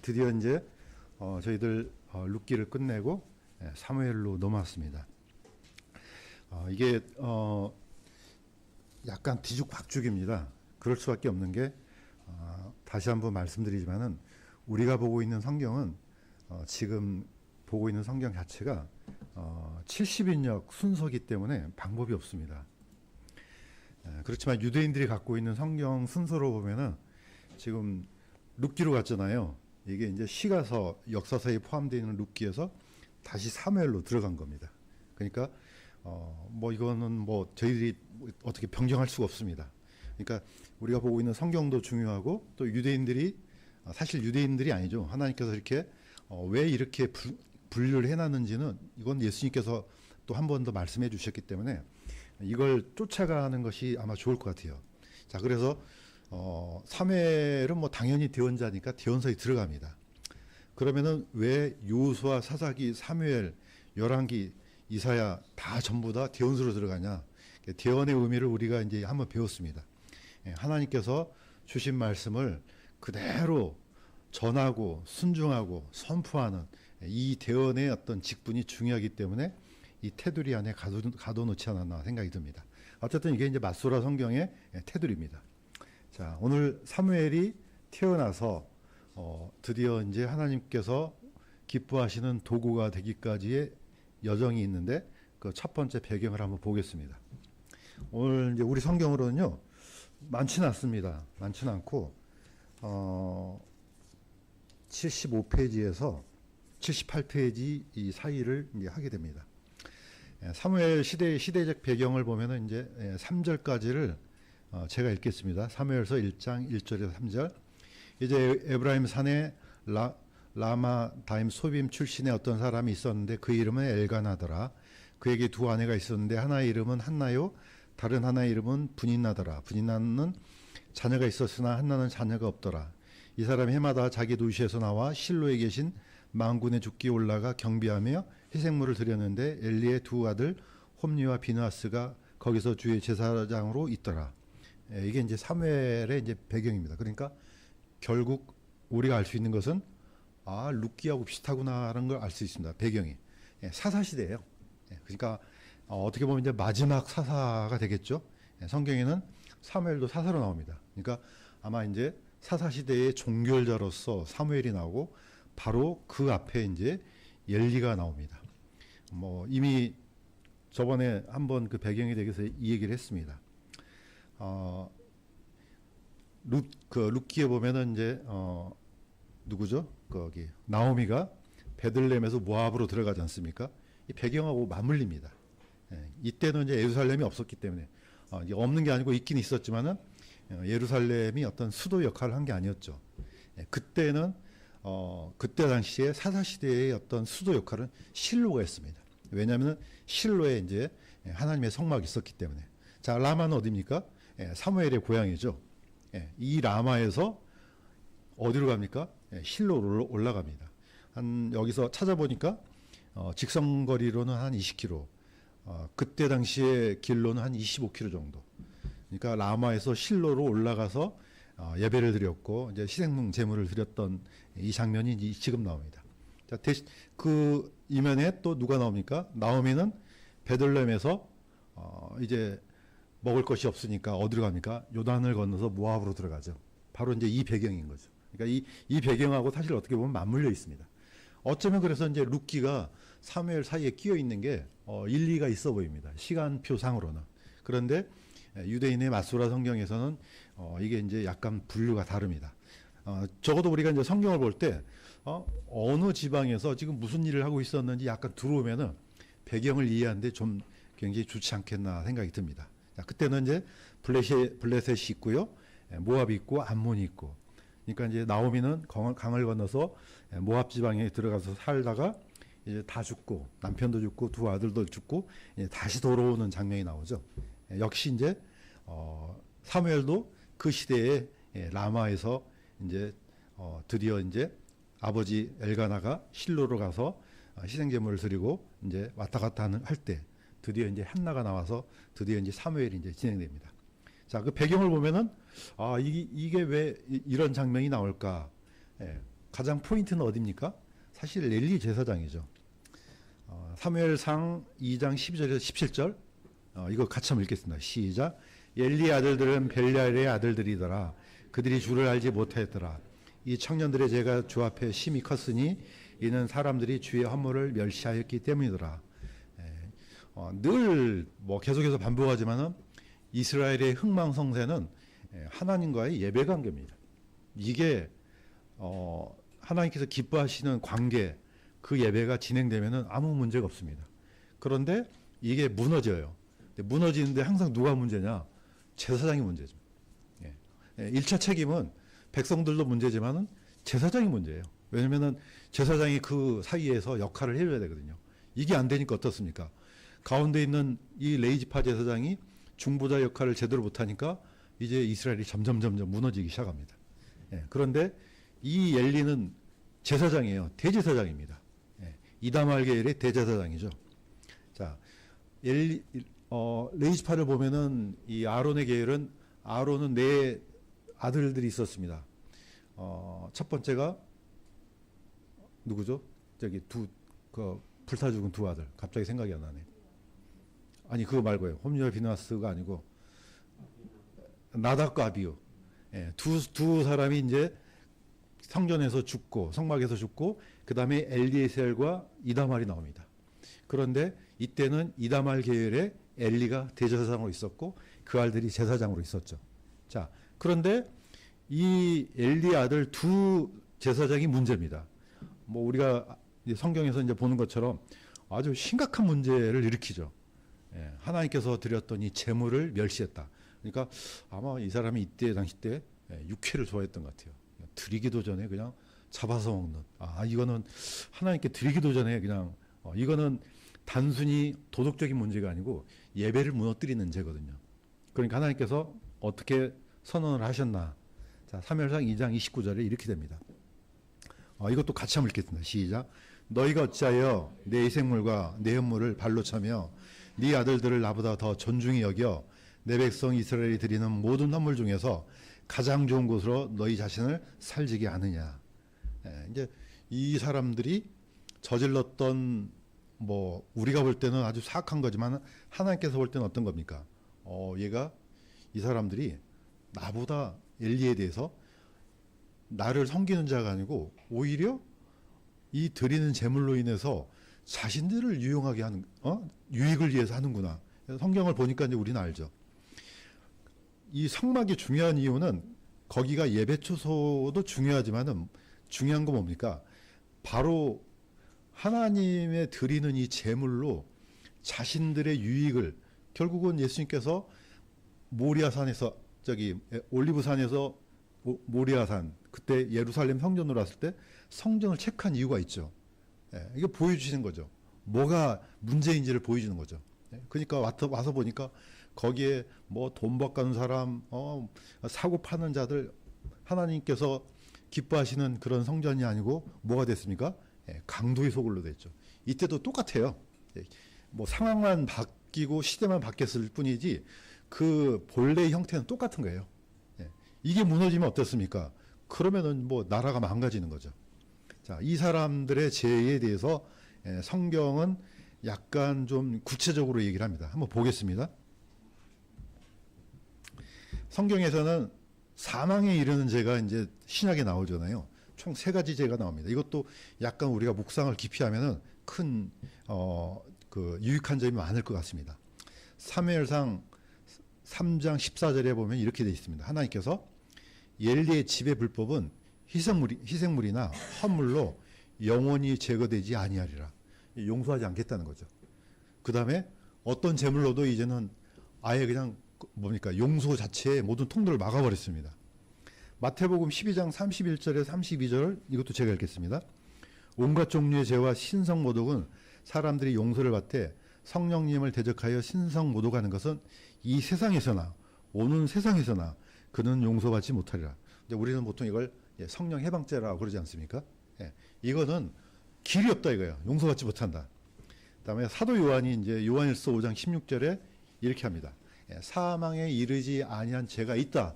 드디어 이제 저희들 룻기를 끝내고 사무엘로 넘어왔습니다. 이게 약간 뒤죽박죽입니다. 그럴 수밖에 없는 게 다시 한번 말씀드리지만은 우리가 보고 있는 성경은 지금 보고 있는 성경 자체가 70인역 순서기 때문에 방법이 없습니다. 그렇지만 유대인들이 갖고 있는 성경 순서로 보면은 지금 룻기로 갔잖아요. 이게 이제 시가서, 역사서에 포함되어 있는 룻기에서 다시 사무엘로 들어간 겁니다. 그러니까 뭐 이거는 뭐 저희들이 어떻게 변경할 수가 없습니다. 그러니까 우리가 보고 있는 성경도 중요하고 또 유대인들이 사실 유대인들이 아니죠. 하나님께서 이렇게 왜 이렇게 분류를 해놨는지는 이건 예수님께서 또 한 번 더 말씀해 주셨기 때문에 이걸 쫓아가는 것이 아마 좋을 것 같아요. 자, 그래서 사무엘은 뭐 당연히 대언자니까 대언서에 들어갑니다. 그러면은 왜 요수아, 사사기, 사무엘, 열왕기, 이사야 다 전부 다 대언서로 들어가냐? 대언의 의미를 우리가 이제 한번 배웠습니다. 하나님께서 주신 말씀을 그대로 전하고 순종하고 선포하는 이 대언의 어떤 직분이 중요하기 때문에 이 테두리 안에 가둬놓지 않았나 생각이 듭니다. 어쨌든 이게 이제 마소라 성경의 테두리입니다. 자, 오늘 사무엘이 태어나서 드디어 이제 하나님께서 기뻐하시는 도구가 되기까지의 여정이 있는데 그 첫 번째 배경을 한번 보겠습니다. 오늘 이제 우리 성경으로는요 많지는 않습니다. 많지는 않고 75페이지에서 78페이지 이 사이를 이제 하게 됩니다. 사무엘 시대적 배경을 보면은 이제 3절까지를 제가 읽겠습니다. 사무엘서 1장 1절에서 3절. 이제 에브라임 산에 라마다임 소빔 출신의 어떤 사람이 있었는데 그 이름은 엘가나더라. 그에게 두 아내가 있었는데 하나의 이름은 한나요, 다른 하나의 이름은 분인나더라. 분인나는 자녀가 있었으나 한나는 자녀가 없더라. 이 사람이 해마다 자기 도시에서 나와 실로에 계신 만군의 죽기에 올라가 경비하며 희생물을 드렸는데 엘리의 두 아들 홈리와 비느하스가 거기서 주의 제사장으로 있더라. 이게 이제 사무엘의 이제 배경입니다. 그러니까 결국 우리가 알 수 있는 것은 룻기하고 비슷하구나라는 걸 알 수 있습니다. 배경이 사사 시대예요. 그러니까 어떻게 보면 이제 마지막 사사가 되겠죠. 성경에는 사무엘도 사사로 나옵니다. 그러니까 아마 이제 사사 시대의 종결자로서 사무엘이 나오고 바로 그 앞에 이제 엘리가 나옵니다. 뭐 이미 저번에 한번 그 배경에 대해서 이 얘기를 했습니다. 룻기에 보면은 이제 누구죠? 거기 나오미가 베들레헴에서 모압으로 들어가지 않습니까? 이 배경하고 맞물립니다. 이때는 이제 예루살렘이 없었기 때문에 없는 게 아니고 있긴 있었지만은 예루살렘이 어떤 수도 역할을 한 게 아니었죠. 그때는 그때 당시에 사사 시대의 어떤 수도 역할은 실로가 했습니다. 왜냐하면 실로에 이제 하나님의 성막이 있었기 때문에. 자, 라마는 어디입니까? 사무엘의 고향이죠. 이 라마에서 어디로 갑니까? 실로로 올라갑니다. 여기서 찾아보니까 직선거리로는 한 20km, 그때 당시의 길로는 한 25km 정도. 그러니까 라마에서 실로로 올라가서 예배를 드렸고 이제 희생 제물을 드렸던 이 장면이 지금 나옵니다. 자, 그 이면에 또 누가 나옵니까? 나오미는 베들레헴에서 이제 먹을 것이 없으니까 어디로 갑니까? 요단을 건너서 모압으로 들어가죠. 바로 이제 이 배경인 거죠. 그러니까 이 배경하고 사실 어떻게 보면 맞물려 있습니다. 어쩌면 그래서 이제 룻기가 사무엘 사이에 끼어 있는 게 일리가 있어 보입니다. 시간표상으로는. 그런데 유대인의 마소라 성경에서는 이게 이제 약간 분류가 다릅니다. 적어도 우리가 이제 성경을 볼 때 어느 지방에서 지금 무슨 일을 하고 있었는지 약간 들어오면은 배경을 이해하는데 좀 굉장히 좋지 않겠나 생각이 듭니다. 자, 그때는 이제 블레셋이 있고요, 모압이 있고 암몬이 있고. 그러니까 이제 나오미는 강을 건너서 모압 지방에 들어가서 살다가 이제 다 죽고 남편도 죽고 두 아들도 죽고 이제 다시 돌아오는 장면이 나오죠. 역시 이제 사무엘도 그 시대에 라마에서 이제 드디어 이제 아버지 엘가나가 실로로 가서 희생제물을 드리고 이제 왔다 갔다 할 때 드디어 이제 한나가 나와서 드디어 이제 사무엘이 이제 진행됩니다. 자, 그 배경을 보면은 이게 왜 이런 장면이 나올까? 가장 포인트는 어디입니까? 사실 엘리 제사장이죠. 사무엘상 2장 12절에서 17절 이거 같이 한번 읽겠습니다. 시작. 엘리의 아들들은 벨랴의 아들들이더라. 그들이 주를 알지 못하였더라. 이 청년들의 죄가 주 앞에 심히 컸으니 이는 사람들이 주의 허물을 멸시하였기 때문이더라. 늘 뭐 계속해서 반복하지만은 이스라엘의 흥망성쇠는 하나님과의 예배 관계입니다. 이게 하나님께서 기뻐하시는 관계, 그 예배가 진행되면은 아무 문제가 없습니다. 그런데 이게 무너져요. 무너지는데 항상 누가 문제냐? 제사장이 문제죠. 1차 책임은 백성들도 문제지만은 제사장이 문제예요. 왜냐면은 제사장이 그 사이에서 역할을 해줘야 되거든요. 이게 안 되니까 어떻습니까? 가운데 있는 이 레이지파 제사장이 중보자 역할을 제대로 못하니까 이제 이스라엘이 점점 무너지기 시작합니다. 그런데 이 엘리는 제사장이에요. 대제사장입니다. 이다말 계열의 대제사장이죠. 자, 레이지파를 보면은 이 아론의 계열은 아론은 네 아들들이 있었습니다. 첫 번째가 누구죠? 저기 불타 죽은 두 아들. 갑자기 생각이 안 나네. 아니 그거 말고요. 홈리와 비나스가 아니고 나답과 아비후. 두 사람이 이제 성전에서 죽고 성막에서 죽고 그 다음에 엘리에셀과 이다말이 나옵니다. 그런데 이때는 이다말 계열의 엘리가 대제사장으로 있었고 그 아들이 제사장으로 있었죠. 자, 그런데 이 엘리 아들 두 제사장이 문제입니다. 뭐 우리가 성경에서 이제 보는 것처럼 아주 심각한 문제를 일으키죠. 하나님께서 드렸던 이 재물을 멸시했다. 그러니까 아마 이 사람이 이때 당시 때 육회를 좋아했던 것 같아요. 드리기도 전에 그냥 잡아서 먹는. 이거는 하나님께 드리기도 전에 그냥 이거는 단순히 도덕적인 문제가 아니고 예배를 무너뜨리는 죄거든요. 그러니까 하나님께서 어떻게 선언을 하셨나? 자, 사무엘상 2장 29절에 이렇게 됩니다. 이것도 같이 한번 읽겠습니다. 시작. 너희가 어찌하여 내 희생물과 내 헌물을 발로 차며 네 아들들을 나보다 더 존중히 여겨 내 백성 이스라엘이 드리는 모든 헌물 중에서 가장 좋은 곳으로 너희 자신을 살지게 하느냐. 이제 이 사람들이 저질렀던 뭐 우리가 볼 때는 아주 사악한 거지만 하나님께서 볼 때는 어떤 겁니까? 이 사람들이 나보다 엘리에 대해서 나를 섬기는 자가 아니고 오히려 이 드리는 제물로 인해서 자신들을 유용하게 하는 유익을 위해서 하는구나. 성경을 보니까 이제 우리는 알죠. 이 성막이 중요한 이유는 거기가 예배 초소도 중요하지만은 중요한 건 뭡니까? 바로 하나님의 드리는 이 제물로 자신들의 유익을 결국은 예수님께서 모리아산에서 올리브산에서 모리아산 그때 예루살렘 성전으로 왔을 때 성전을 체크한 이유가 있죠. 이게 보여주시는 거죠. 뭐가 문제인지를 보여주는 거죠. 그러니까 와서 보니까 거기에 뭐 돈 바꾸는 사람, 사고 파는 자들 하나님께서 기뻐하시는 그런 성전이 아니고 뭐가 됐습니까? 강도의 소굴로 됐죠. 이때도 똑같아요. 뭐 상황만 바뀌고 시대만 바뀌었을 뿐이지 그 본래의 형태는 똑같은 거예요. 이게 무너지면 어떻습니까? 그러면은 뭐 나라가 망가지는 거죠. 자, 이 사람들의 죄에 대해서 성경은 약간 좀 구체적으로 얘기를 합니다. 한번 보겠습니다. 성경에서는 사망에 이르는 죄가 이제 신약에 나오잖아요. 총 3가지 죄가 나옵니다. 이것도 약간 우리가 묵상을 깊이 하면은 큰 유익한 점이 많을 것 같습니다. 사무엘상 3장 14절에 보면 이렇게 되어 있습니다. 하나님께서 엘리의 집의 불법은 희생물이나 헌물로 영원히 제거되지 아니하리라. 용서하지 않겠다는 거죠. 그 다음에 어떤 제물로도 이제는 아예 그냥 용서 자체의 모든 통로를 막아버렸습니다. 마태복음 12장 31절에 32절 이것도 제가 읽겠습니다. 온갖 종류의 죄와 신성모독은 사람들이 용서를 받되 성령님을 대적하여 신성모독하는 것은 이 세상에서나 오는 세상에서나 그는 용서받지 못하리라. 우리는 보통 이걸 성령 해방죄라고 그러지 않습니까? 이거는 길이 없다 이거예요. 용서받지 못한다. 그다음에 사도 요한이 이제 요한일서 5장 16절에 이렇게 합니다. 사망에 이르지 아니한 죄가 있다.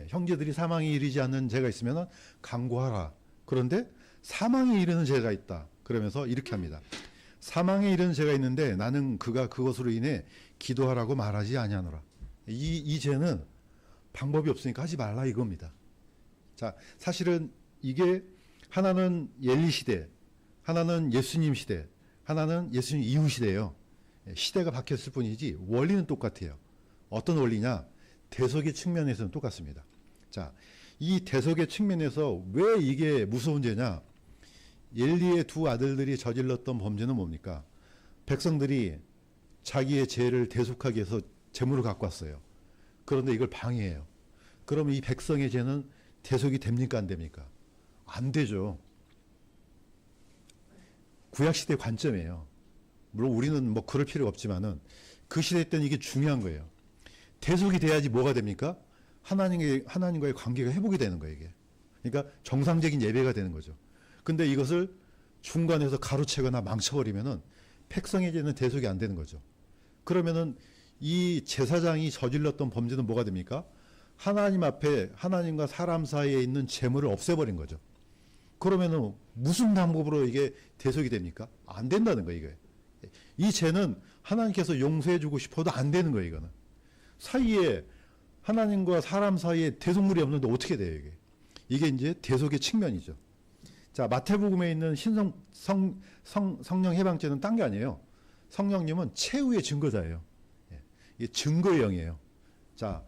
형제들이 사망에 이르지 않는 죄가 있으면 강구하라. 그런데 사망에 이르는 죄가 있다. 그러면서 이렇게 합니다. 사망에 이르는 죄가 있는데 나는 그가 그것으로 인해 기도하라고 말하지 아니하노라. 이 죄는 방법이 없으니까 하지 말라 이겁니다. 자, 사실은 이게 하나는 엘리 시대, 하나는 예수님 시대, 하나는 예수님 이후 시대예요. 시대가 바뀌었을 뿐이지 원리는 똑같아요. 어떤 원리냐? 대속의 측면에서는 똑같습니다. 자, 이 대속의 측면에서 왜 이게 무서운 죄냐? 엘리의 두 아들들이 저질렀던 범죄는 뭡니까? 백성들이 자기의 죄를 대속하기 위해서 재물을 갖고 왔어요. 그런데 이걸 방해해요. 그러면 이 백성의 죄는 대속이 됩니까? 안 됩니까? 안 되죠. 구약시대 관점이에요. 물론 우리는 뭐 그럴 필요가 없지만은 그 시대 때는 이게 중요한 거예요. 대속이 돼야지 뭐가 됩니까? 하나님과의 관계가 회복이 되는 거예요, 이게. 그러니까 정상적인 예배가 되는 거죠. 근데 이것을 중간에서 가로채거나 망쳐버리면은 백성의 죄는 대속이 안 되는 거죠. 그러면은 이 제사장이 저질렀던 범죄는 뭐가 됩니까? 하나님 앞에 하나님과 사람 사이에 있는 재물을 없애버린 거죠. 그러면은 무슨 방법으로 이게 대속이 됩니까? 안 된다는 거예요, 이게. 이 죄는 하나님께서 용서해주고 싶어도 안 되는 거예요, 이거는. 사이에 하나님과 사람 사이에 대속물이 없는데 어떻게 돼요, 이게? 이게 이제 대속의 측면이죠. 자, 마태복음에 있는 성령 해방죄는 딴 게 아니에요. 성령님은 최후의 증거자예요. 이게 증거의 영이에요. 자,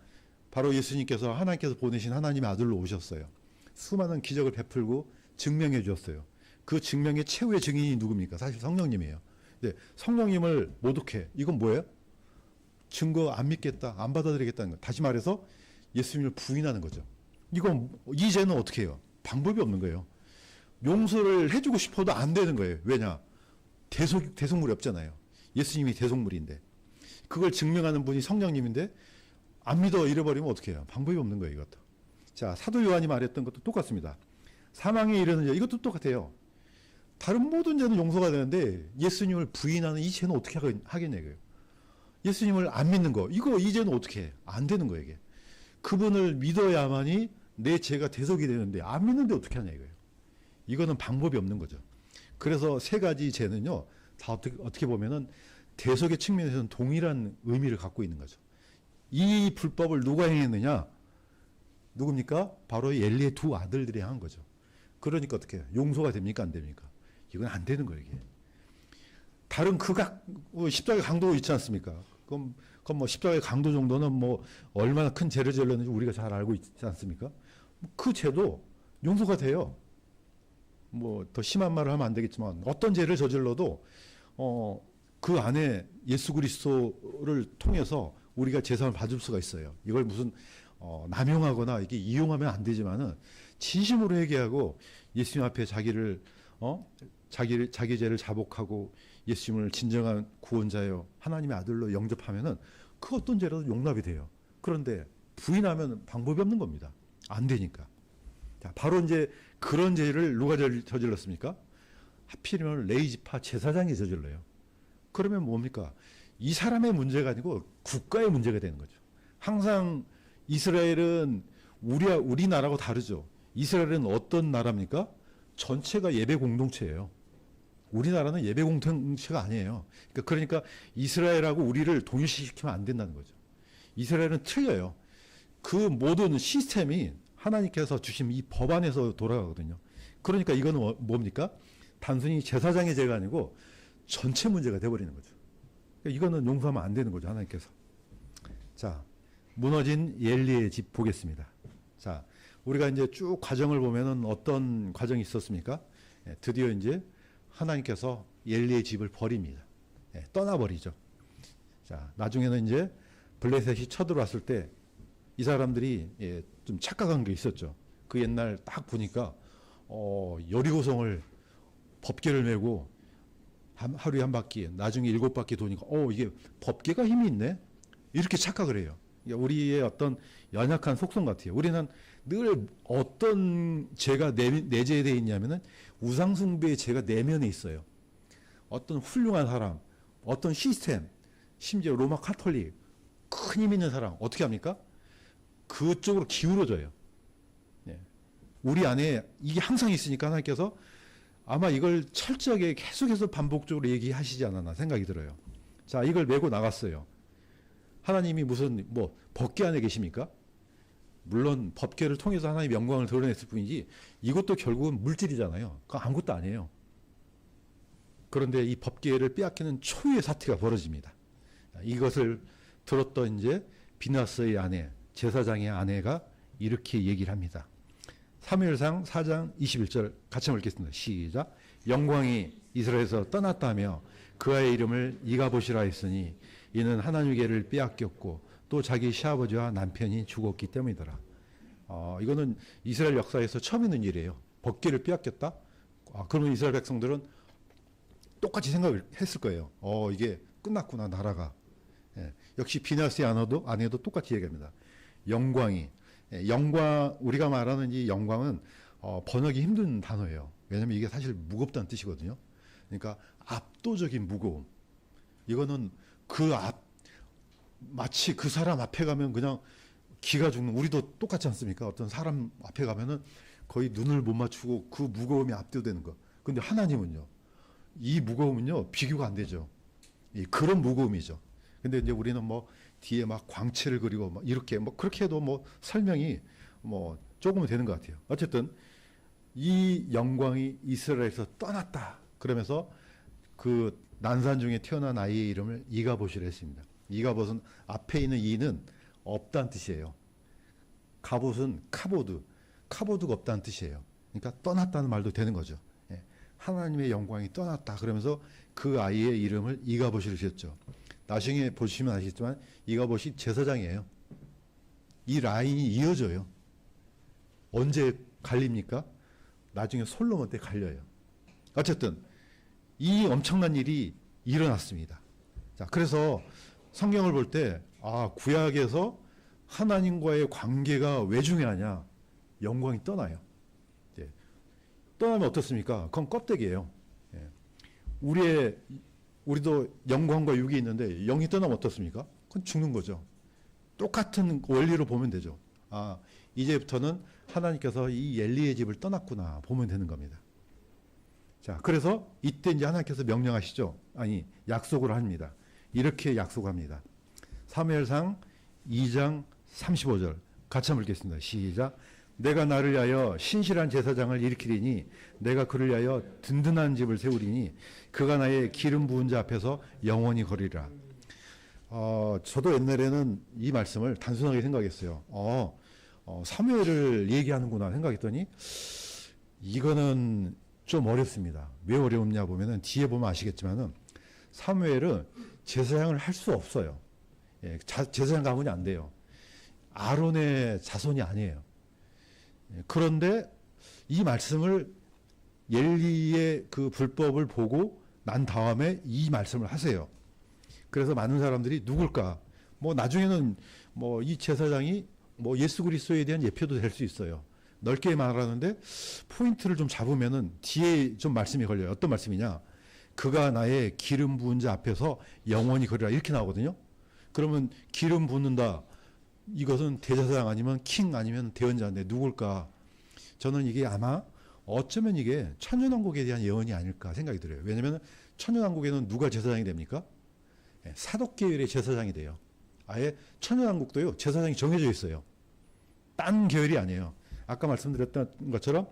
바로 예수님께서 하나님께서 보내신 하나님의 아들로 오셨어요. 수많은 기적을 베풀고 증명해 주었어요. 그 증명의 최후의 증인이 누굽니까? 사실 성령님이에요. 근데 성령님을 모독해. 이건 뭐예요? 증거 안 믿겠다, 안 받아들이겠다는 거. 다시 말해서 예수님을 부인하는 거죠. 이 죄는 어떻게 해요? 방법이 없는 거예요. 용서를 해주고 싶어도 안 되는 거예요. 왜냐? 대속물이 없잖아요. 예수님이 대속물인데. 그걸 증명하는 분이 성령님인데 안 믿어 잃어버리면 어떻게 해요? 방법이 없는 거예요, 이것도. 자, 사도 요한이 말했던 것도 똑같습니다. 사망에 이르는 죄, 이것도 똑같아요. 다른 모든 죄는 용서가 되는데 예수님을 부인하는 이 죄는 어떻게 하겠냐 이거예요. 예수님을 안 믿는 거, 이 죄는 어떻게 해? 안 되는 거예요, 이게. 그분을 믿어야만이 내 죄가 대속이 되는데 안 믿는데 어떻게 하냐 이거예요. 이거는 방법이 없는 거죠. 그래서 세 가지 죄는요, 다 어떻게 보면은 대속의 측면에서는 동일한 의미를 갖고 있는 거죠. 이 불법을 누가 행했느냐? 누굽니까? 바로 엘리의 두 아들들이 한 거죠. 그러니까 어떻게 해요? 용서가 됩니까? 안 됩니까? 이건 안 되는 거예요, 이게. 다른 십자가의 강도 있지 않습니까? 그럼 뭐 십자가의 강도 정도는 뭐 얼마나 큰 죄를 지었는지 우리가 잘 알고 있지 않습니까? 그 죄도 용서가 돼요. 뭐 더 심한 말을 하면 안 되겠지만 어떤 죄를 저질러도 그 안에 예수 그리스도를 통해서 우리가 재산을 받을 수가 있어요. 이걸 무슨 남용하거나 이게 이용하면 안 되지만은 진심으로 회개하고 예수님 앞에 자기 죄를 자복하고 예수님을 진정한 구원자요 하나님의 아들로 영접하면은 그 어떤 죄라도 용납이 돼요. 그런데 부인하면 방법이 없는 겁니다. 안 되니까. 자, 바로 이제 그런 죄를 누가 저질렀습니까? 하필이면 레위지파 제사장이 저질러요. 그러면 뭡니까? 이 사람의 문제가 아니고 국가의 문제가 되는 거죠. 항상 이스라엘은 우리나라하고 다르죠. 이스라엘은 어떤 나라입니까? 전체가 예배 공동체예요. 우리나라는 예배 공동체가 아니에요. 그러니까 이스라엘하고 우리를 동일시키면 안 된다는 거죠. 이스라엘은 틀려요. 그 모든 시스템이 하나님께서 주신 이 법 안에서 돌아가거든요. 그러니까 이거는 뭡니까? 단순히 제사장의 죄가 아니고 전체 문제가 돼버리는 거죠. 이거는 용서하면 안 되는 거죠, 하나님께서. 자, 무너진 엘리의 집 보겠습니다. 자, 우리가 이제 쭉 과정을 보면은 어떤 과정이 있었습니까? 드디어 이제 하나님께서 엘리의 집을 버립니다. 떠나버리죠. 자, 나중에는 이제 블레셋이 쳐들어왔을 때 이 사람들이 좀 착각한 게 있었죠. 그 옛날 딱 보니까 여리고성을 법궤를 메고 하루에 한 바퀴, 나중에 7바퀴 도니까 이게 법궤가 힘이 있네? 이렇게 착각을 해요. 우리의 어떤 연약한 속성 같아요. 우리는 늘 어떤 죄가 내재되어 있냐면은 우상숭배의 죄가 내면에 있어요. 어떤 훌륭한 사람, 어떤 시스템, 심지어 로마 카톨릭, 큰 힘 있는 사람 어떻게 합니까? 그쪽으로 기울어져요. 우리 안에 이게 항상 있으니까 하나님께서 아마 이걸 철저하게 계속해서 반복적으로 얘기하시지 않았나 생각이 들어요. 자, 이걸 메고 나갔어요. 하나님이 무슨 뭐 법궤 안에 계십니까? 물론 법궤를 통해서 하나님의 영광을 드러냈을 뿐이지 이것도 결국은 물질이잖아요. 그거 아무것도 아니에요. 그런데 이 법궤를 빼앗기는 초유의 사태가 벌어집니다. 이것을 들었던 이제 비나스의 아내, 제사장의 아내가 이렇게 얘기를 합니다. 사무엘상 4장 21절 같이 읽겠습니다. 시작. 영광이 이스라엘에서 떠났다며 그 아이의 이름을 이가봇이라 했으니 이는 하나님께를 빼앗겼고 또 자기 시아버지와 남편이 죽었기 때문이더라. 이거는 이스라엘 역사에서 처음 있는 일이에요. 법궤를 빼앗겼다? 그러면 이스라엘 백성들은 똑같이 생각을 했을 거예요. 이게 끝났구나, 나라가. 예, 역시 비나스의 아내도 똑같이 얘기합니다. 영광이, 영광, 우리가 말하는 이 영광은 번역이 힘든 단어예요. 왜냐하면 이게 사실 무겁다는 뜻이거든요. 그러니까 압도적인 무거움. 이거는 마치 그 사람 앞에 가면 그냥 기가 죽는, 우리도 똑같지 않습니까? 어떤 사람 앞에 가면은 거의 눈을 못 맞추고 그 무거움이 압도되는 거. 근데 하나님은요, 이 무거움은요, 비교가 안 되죠. 그런 무거움이죠. 근데 이제 우리는 뭐 뒤에 막 광채를 그리고 막 이렇게 뭐 그렇게 해도 뭐 설명이 뭐 조금은 되는 것 같아요. 어쨌든 이 영광이 이스라엘에서 떠났다. 그러면서 그 난산 중에 태어난 아이의 이름을 이가봇이라 했습니다. 이가봇은 앞에 있는 이는 없다는 뜻이에요. 가봇은 카보드가 없다는 뜻이에요. 그러니까 떠났다는 말도 되는 거죠. 예. 하나님의 영광이 떠났다. 그러면서 그 아이의 이름을 이가봇이라 지었죠. 나중에 보시면 아시겠지만 이가봇이 제사장이에요. 이 라인이 이어져요. 언제 갈립니까? 나중에 솔로몬 때 갈려요. 어쨌든 이 엄청난 일이 일어났습니다. 자, 그래서 성경을 볼 때 구약에서 하나님과의 관계가 왜 중요하냐? 영광이 떠나요. 예. 떠나면 어떻습니까? 그건 껍데기예요. 예. 우리도 영광과 육이 있는데 영이 떠나면 어떻습니까? 그건 죽는 거죠. 똑같은 원리로 보면 되죠. 이제부터는 하나님께서 이 엘리의 집을 떠났구나 보면 되는 겁니다. 자, 그래서 이때 이제 하나님께서 명령하시죠. 약속을 합니다. 이렇게 약속합니다. 사무엘상 2장 35절 같이 한번 읽겠습니다. 시작. 내가 나를 위하여 신실한 제사장을 일으키리니 내가 그를 위하여 든든한 집을 세우리니 그가 나의 기름 부은 자 앞에서 영원히 거리라. 저도 옛날에는 이 말씀을 단순하게 생각했어요. 사무엘을 얘기하는구나 생각했더니 이거는 좀 어렵습니다. 왜 어려웠냐 보면은 뒤에 보면 아시겠지만은 사무엘은 제사장을 할 수 없어요. 예, 제사장 가문이 안 돼요. 아론의 자손이 아니에요. 그런데 이 말씀을 엘리의 그 불법을 보고 난 다음에 이 말씀을 하세요. 그래서 많은 사람들이 누굴까? 뭐 나중에는 뭐 이 제사장이 뭐 예수 그리스도에 대한 예표도 될 수 있어요. 넓게 말하는데 포인트를 좀 잡으면은 뒤에 좀 말씀이 걸려요. 어떤 말씀이냐? 그가 나의 기름 부은 자 앞에서 영원히 거리라 이렇게 나오거든요. 그러면 기름 붓는다. 이것은 대제사장 아니면 킹 아니면 대언자인데 누굴까? 저는 이게 아마 어쩌면 이게 천년왕국에 대한 예언이 아닐까 생각이 들어요. 왜냐하면 천년왕국에는 누가 제사장이 됩니까? 사독계열의 제사장이 돼요. 아예 천년왕국도요 제사장이 정해져 있어요. 딴 계열이 아니에요. 아까 말씀드렸던 것처럼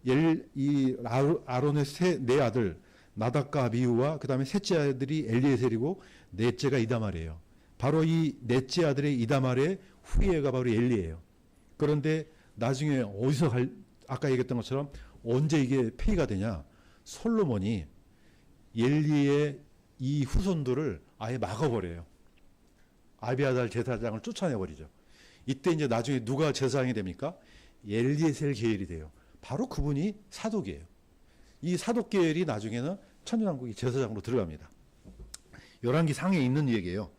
이 아론의 네 아들 나답과 아비후와 그 다음에 셋째 아들이 엘리에셀이고 넷째가 이다말이에요. 바로 이 넷째 아들의 이다말의 후예가 바로 엘리예요. 그런데 나중에 어디서 아까 얘기했던 것처럼 언제 이게 폐위가 되냐? 솔로몬이 엘리의 이 후손들을 아예 막아버려요. 아비아달 제사장을 쫓아내버리죠. 이때 이제 나중에 누가 제사장이 됩니까? 엘리에셀 계열이 돼요. 바로 그분이 사독이에요. 이 사독 계열이 나중에는 천년왕국이 제사장으로 들어갑니다. 열왕기 상에 있는 얘기예요.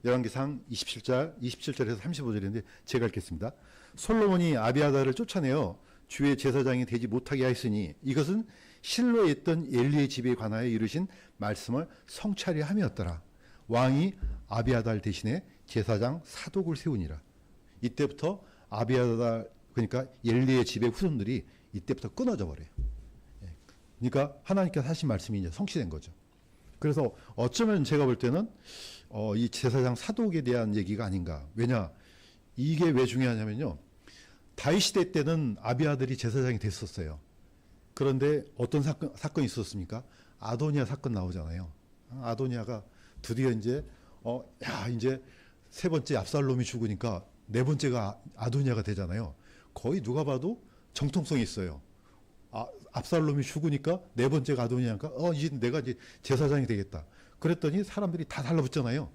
열왕기 상 27절에서 35절인데 제가 읽겠습니다. 솔로몬이 아비아달을 쫓아내어 주의 제사장이 되지 못하게 하였으니 이것은 실로에 있던 엘리의 집에 관하여 이르신 말씀을 성취하려 함이었더라. 왕이 아비아달 대신에 제사장 사독을 세우니라. 이때부터 아비아달 그러니까 엘리의 집의 후손들이 이때부터 끊어져 버려요. 예. 그러니까 하나님께서 하신 말씀이 이제 성취된 거죠. 그래서 어쩌면 제가 볼 때는 이 제사장 사독에 대한 얘기가 아닌가. 왜냐, 이게 왜 중요하냐면요. 다윗 시대 때는 아비아들이 제사장이 됐었어요. 그런데 어떤 사건이 있었습니까? 아도니아 사건 나오잖아요. 아도니아가 드디어 이제 이제 세 번째 압살롬이 죽으니까 네 번째가 아도니아가 되잖아요. 거의 누가 봐도 정통성이 있어요. 압살롬이 죽으니까 네 번째가 아도니아니까 이제 내가 이제 제사장이 되겠다. 그랬더니 사람들이 다 달라붙잖아요.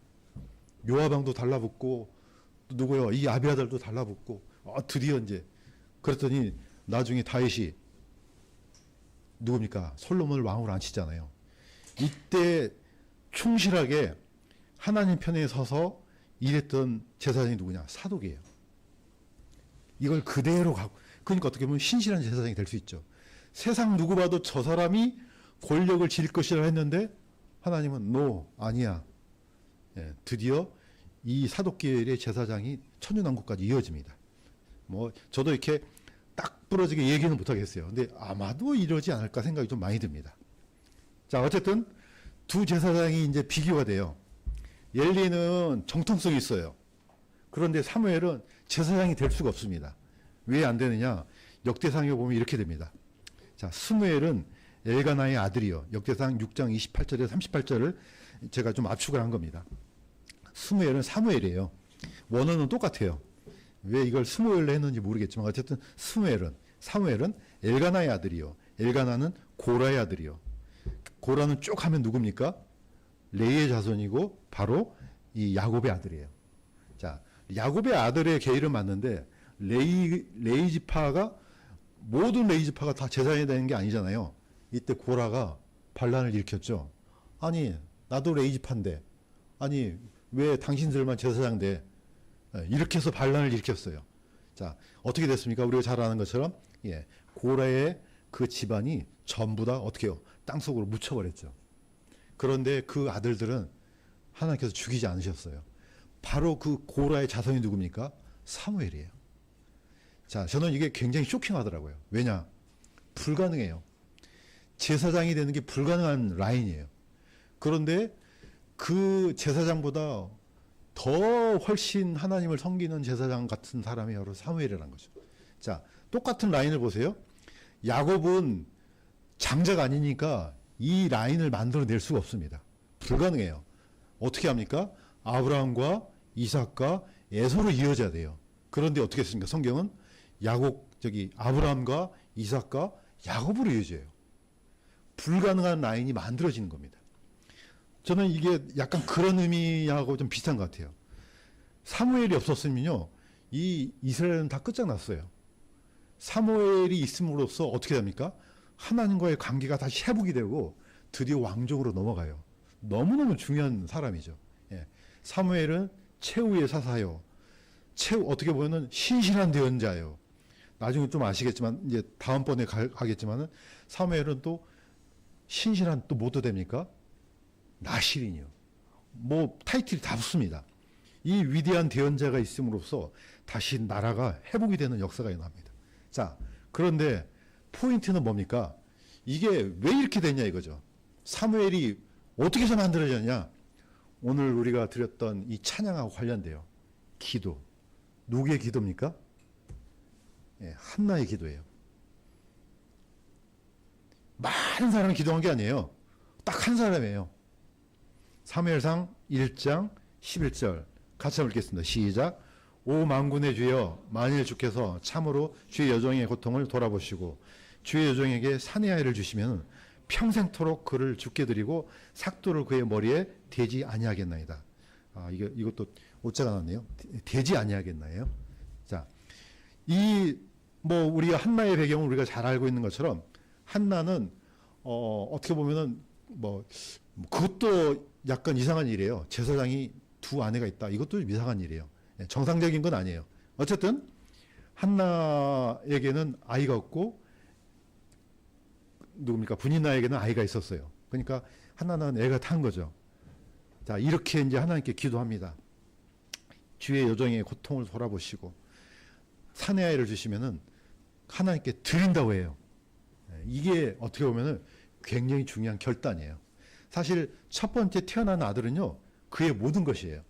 요아방도 달라붙고 누구요? 이 아비아들도 달라붙고 드디어 이제 그랬더니 나중에 다윗이 누굽니까? 솔로몬을 왕으로 앉히잖아요. 이때 충실하게 하나님 편에 서서 일했던 제사장이 누구냐? 사독이에요. 이걸 그대로 가고, 그러니까 어떻게 보면 신실한 제사장이 될 수 있죠. 세상 누구 봐도 저 사람이 권력을 질 것이라 했는데 하나님은 아니야. 예, 드디어 이 사독계열의 제사장이 천년왕국까지 이어집니다. 뭐 저도 이렇게 딱 부러지게 얘기는 못하겠어요. 근데 아마도 이러지 않을까 생각이 좀 많이 듭니다. 자, 어쨌든 두 제사장이 이제 비교가 돼요. 엘리는 정통성이 있어요. 그런데 사무엘은 제사장이 될 수가 없습니다. 왜 안 되느냐? 역대상에 보면 이렇게 됩니다. 자, 스무엘은 엘가나의 아들이요. 역대상 6장 28절에서 38절을 제가 좀 압축을 한 겁니다. 스무엘은 사무엘이에요. 원어는 똑같아요. 왜 이걸 스무엘로 했는지 모르겠지만 어쨌든 사무엘은 엘가나의 아들이요. 엘가나는 고라의 아들이요. 고라는 쭉 하면 누굽니까? 레이의 자손이고 바로 이 야곱의 아들이에요. 자, 야곱의 아들의 계율은 맞는데 레이 지파가 모든 레이 지파가 다 제사장이 되는 게 아니잖아요. 이때 고라가 반란을 일으켰죠. 아니, 나도 레이 지파인데 아니 왜 당신들만 제사장 돼? 이렇게 해서 반란을 일으켰어요. 자, 어떻게 됐습니까? 우리가 잘 아는 것처럼 고라의 그 집안이 전부 다 어떻게 해요? 땅속으로 묻혀버렸죠. 그런데 그 아들들은 하나님께서 죽이지 않으셨어요. 바로 그 고라의 자손이 누굽니까? 사무엘이에요. 자, 저는 이게 굉장히 쇼킹하더라고요. 왜냐? 불가능해요. 제사장이 되는 게 불가능한 라인이에요. 그런데 그 제사장보다 더 훨씬 하나님을 섬기는 제사장 같은 사람이 바로 사무엘이라는 거죠. 자, 똑같은 라인을 보세요. 야곱은 장자가 아니니까 이 라인을 만들어낼 수가 없습니다. 불가능해요. 어떻게 합니까? 아브라함과 이삭과 에서로 이어져야 돼요. 그런데 어떻게 했습니까? 성경은 아브라함과 이삭과 야곱으로 이어져요. 불가능한 라인이 만들어지는 겁니다. 저는 이게 약간 그런 의미하고 좀 비슷한 것 같아요. 사무엘이 없었으면요, 이 이스라엘은 다 끝장났어요. 사무엘이 있음으로써 어떻게 됩니까? 하나님과의 관계가 다시 회복이 되고 드디어 왕족으로 넘어가요. 너무너무 중요한 사람이죠. 사무엘은 최후의 사사요. 어떻게 보면 신실한 대언자예요. 나중에 좀 아시겠지만 이제 다음번에 가겠지만은 사무엘은 또 신실한 또 뭐도 됩니까? 나실인이요. 뭐 타이틀이 다 붙습니다. 이 위대한 대언자가 있음으로써 다시 나라가 회복이 되는 역사가 일어납니다. 자, 그런데 포인트는 뭡니까? 이게 왜 이렇게 됐냐 이거죠. 사무엘이 어떻게 해서 만들어졌냐? 오늘 우리가 드렸던 이 찬양하고 관련돼요. 기도. 누구의 기도입니까? 한나의 기도예요. 많은 사람이 기도한 게 아니에요. 딱 한 사람이에요. 사무엘상 1장 11절 같이 한번 읽겠습니다. 시작. 오 만군의 주여, 만일 주께서 참으로 주의 여종의 고통을 돌아보시고 주의 여종에게 사내 아이를 주시면 평생토록 그를 죽게 드리고 삭도를 그의 머리에 대지 아니하겠나이다. 이것도 오자가 나왔네요. 대지 아니하겠나요? 자, 우리가 한나의 배경을 우리가 잘 알고 있는 것처럼 한나는 어떻게 보면은 그것도 약간 이상한 일이에요. 제사장이 두 아내가 있다. 이것도 좀 이상한 일이에요. 정상적인 건 아니에요. 어쨌든 한나에게는 아이가 없고 누굽니까? 분인나에게는 아이가 있었어요. 그러니까 한나는 애가 탄 거죠. 자, 이렇게 이제 하나님께 기도합니다. 주의 여종의 고통을 돌아보시고 사내 아이를 주시면은 하나님께 드린다고 해요. 이게 어떻게 보면은 굉장히 중요한 결단이에요. 사실 첫 번째 태어난 아들은요, 그의 모든 것이에요.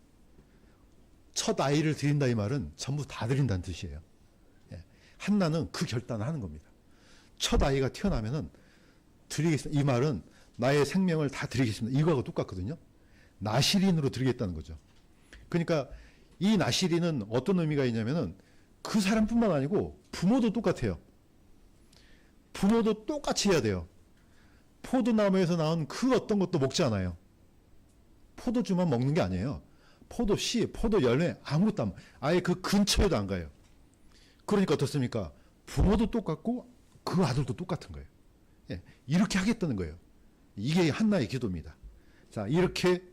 첫 아이를 드린다 이 말은 전부 다 드린다는 뜻이에요. 한나는 그 결단을 하는 겁니다. 첫 아이가 태어나면은 드리겠습니다. 이 말은 나의 생명을 다 드리겠습니다. 이거하고 똑같거든요. 나시린으로 드리겠다는 거죠. 그러니까 이 나시린은 어떤 의미가 있냐면은 그 사람뿐만 아니고 부모도 똑같아요. 부모도 똑같이 해야 돼요. 포도나무에서 나온 그 어떤 것도 먹지 않아요. 포도주만 먹는 게 아니에요. 포도씨, 포도 열매 아무것도 안, 아예 그 근처에도 안 가요. 그러니까 어떻습니까? 부모도 똑같고 그 아들도 똑같은 거예요. 예, 이렇게 하겠다는 거예요. 이게 한나의 기도입니다. 자, 이렇게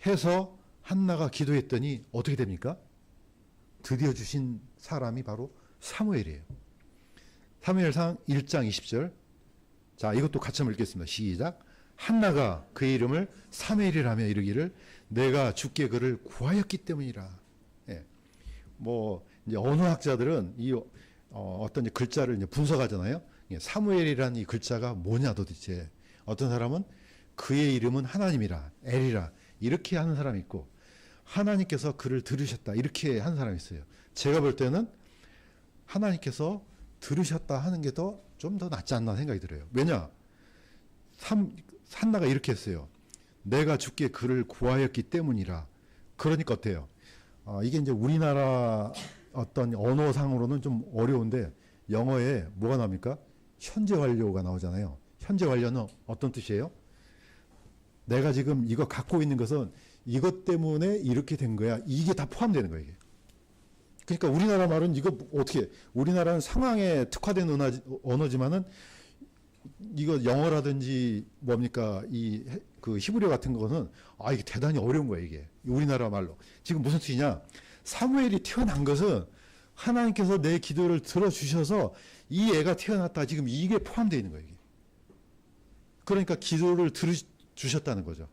해서 한나가 기도했더니 어떻게 됩니까? 드디어 주신 사람이 바로 사무엘이에요. 사무엘상 1장 20절. 자, 이것도 같이 한번 읽겠습니다. 시작. 한나가 그의 이름을 사무엘이라며 이르기를 내가 주께 그를 구하였기 때문이라. 예. 뭐 이제 언어학자들은 이 어떤 이제 글자를 이제 분석하잖아요. 사무엘이라는 이 글자가 뭐냐 도대체. 어떤 사람은 그의 이름은 하나님이라, 엘이라 이렇게 하는 사람이 있고, 하나님께서 그를 들으셨다 이렇게 하는 사람이 있어요. 제가 볼 때는 하나님께서 들으셨다 하는 게 좀 더 낫지 않나 생각이 들어요. 왜냐? 한나가 이렇게 했어요. 내가 주께 그를 구하였기 때문이라. 그러니까 어때요? 이게 이제 우리나라 어떤 언어상으로는 좀 어려운데 영어에 뭐가 나옵니까? 현재 완료가 나오잖아요. 현재 완료는 어떤 뜻이에요? 내가 지금 이거 갖고 있는 것은 이것 때문에 이렇게 된 거야. 이게 다 포함되는 거예요. 이게. 그러니까 우리나라 말은 이거 어떻게, 우리나라는 상황에 특화된 언어지만은 이거 영어라든지 뭡니까 그 히브리어 같은 거는 이게 대단히 어려운 거예요. 이게 우리나라 말로. 지금 무슨 뜻이냐? 사무엘이 태어난 것은 하나님께서 내 기도를 들어주셔서 이 애가 태어났다. 지금 이게 포함되어 있는 거예요. 이게. 그러니까 기도를 들어주셨다는 거죠.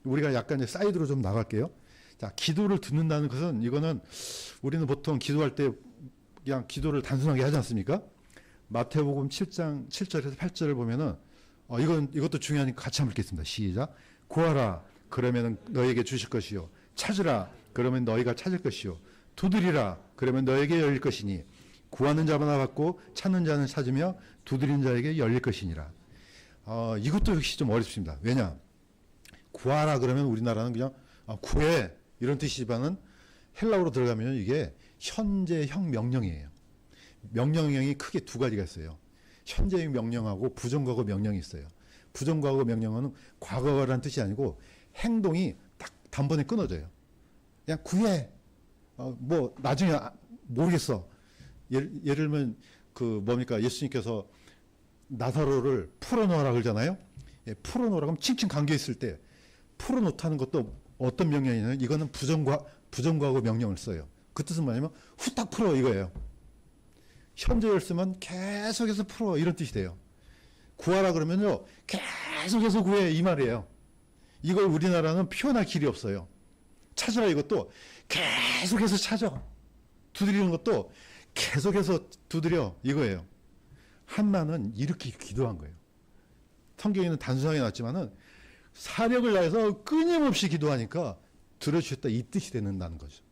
우리가 약간 사이드로 좀 나갈게요. 자, 기도를 듣는다는 것은 이거는 우리는 보통 기도할 때 그냥 기도를 단순하게 하지 않습니까? 마태복음 7장 7절에서 8절을 보면은 이것도 중요하니까 같이 한번 읽겠습니다. 시작. 구하라 그러면 너에게 주실 것이요, 찾으라 그러면 너희가 찾을 것이요, 두드리라 그러면 너에게 열릴 것이니 구하는 자마다 받고 찾는 자는 찾으며 두드리는 자에게 열릴 것이니라. 이것도 역시 좀 어렵습니다. 왜냐? 구하라 그러면 우리나라는 그냥 구해 이런 뜻이지만은 헬라어로 들어가면 이게 현재형 명령이에요. 명령형이 크게 두 가지가 있어요. 현재형 명령하고 부정과거 명령이 있어요. 부정과거 명령은 과거라는 뜻이 아니고 행동이 딱 단번에 끊어져요. 그냥 구해. 뭐 나중에 모르겠어. 예를 들면 그 뭡니까? 예수님께서 나사로를 풀어놓으라 그러잖아요. 예, 풀어놓으라 그러면 칭칭 감겨 있을 때 풀어놓다는 것도 어떤 명령이냐면 이거는 부정과거 명령을 써요. 그 뜻은 뭐냐면 후딱 풀어 이거예요. 현재를 쓰면 계속해서 풀어 이런 뜻이 돼요. 구하라 그러면요 계속해서 구해 이 말이에요. 이걸 우리나라는 표현할 길이 없어요. 찾으라 이것도 계속해서 찾아. 두드리는 것도 계속해서 두드려 이거예요. 한나는 이렇게 기도한 거예요. 성경에는 단순하게 나왔지만은 사력을 다해서 끊임없이 기도하니까 들어주셨다 이 뜻이 되는다는 거죠.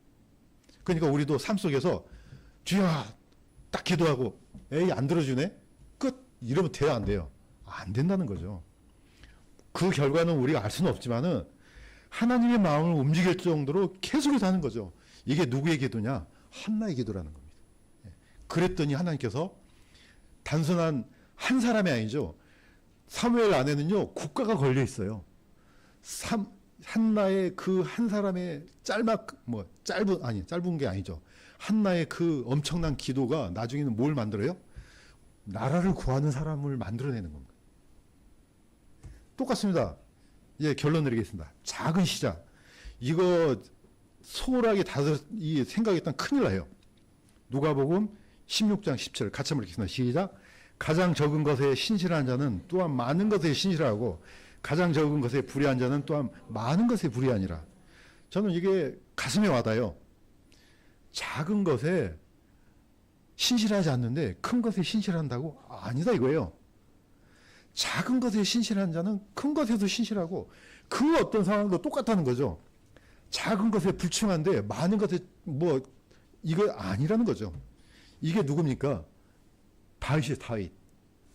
그러니까 우리도 삶 속에서 주여 딱 기도하고 에이 안 들어주네 끝 이러면 돼요 안 돼요? 안 된다는 거죠. 그 결과는 우리가 알 수는 없지만은 하나님의 마음을 움직일 정도로 계속해서 하는 거죠. 이게 누구의 기도냐? 한나의 기도라는 겁니다. 그랬더니 하나님께서 단순한 한 사람이 아니죠. 사무엘 안에는요 국가가 걸려 있어요. 한나의 그 한 사람의 짧은 게 아니죠. 한나의 그 엄청난 기도가 나중에는 뭘 만들어요? 나라를 구하는 사람을 만들어내는 겁니다. 똑같습니다. 예, 결론 내리겠습니다. 작은 시작. 이거 소홀하게 이 생각했던 큰일 나요. 누가복음 16장 10절 같이 한번 읽겠습니다. 시작. 가장 적은 것에 신실한 자는 또한 많은 것에 신실하고 가장 적은 것에 불의한 자는 또한 많은 것에 불의하니라. 저는 이게 가슴에 와닿아요. 작은 것에 신실하지 않는데 큰 것에 신실한다고? 아니다 이거예요. 작은 것에 신실한 자는 큰 것에도 신실하고 그 어떤 상황도 똑같다는 거죠. 작은 것에 불충한데 많은 것에 뭐 이거 아니라는 거죠. 이게 누굽니까? 다윗이 다윗.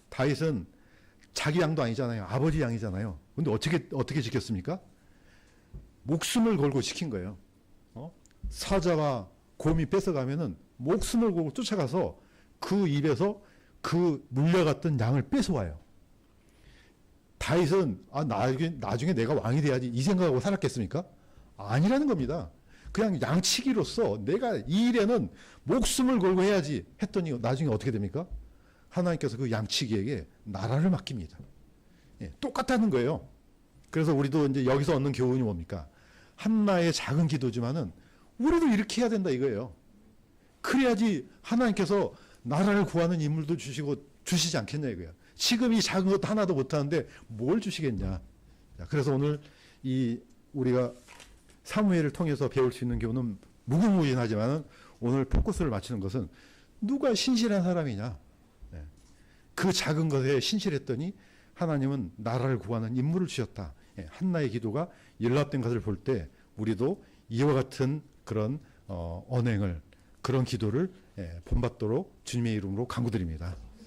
다윗은 자기 양도 아니잖아요. 아버지 양이잖아요. 근데 어떻게 지켰습니까? 목숨을 걸고 지킨 거예요. 사자와 곰이 뺏어가면은 목숨을 걸고 쫓아가서 그 입에서 그 물려갔던 양을 뺏어와요. 다윗은 나중에 내가 왕이 돼야지 이 생각하고 살았겠습니까? 아니라는 겁니다. 그냥 양치기로서 내가 이 일에는 목숨을 걸고 해야지 했더니 나중에 어떻게 됩니까? 하나님께서 그 양치기에게 나라를 맡깁니다. 예, 똑같다는 거예요. 그래서 우리도 이제 여기서 얻는 교훈이 뭡니까? 한나의 작은 기도지만은 우리도 이렇게 해야 된다 이거예요. 그래야지 하나님께서 나라를 구하는 인물도 주시지 않겠냐 이거예요. 지금 이 작은 것도 하나도 못하는데 뭘 주시겠냐. 그래서 오늘 우리가 사무엘을 통해서 배울 수 있는 교훈은 무궁무진하지만 오늘 포커스를 맞추는 것은 누가 신실한 사람이냐. 그 작은 것에 신실했더니 하나님은 나라를 구하는 인물을 주셨다. 한나의 기도가 연락된 것을 볼 때 우리도 이와 같은 그런 언행을 그런 기도를 본받도록 주님의 이름으로 간구드립니다.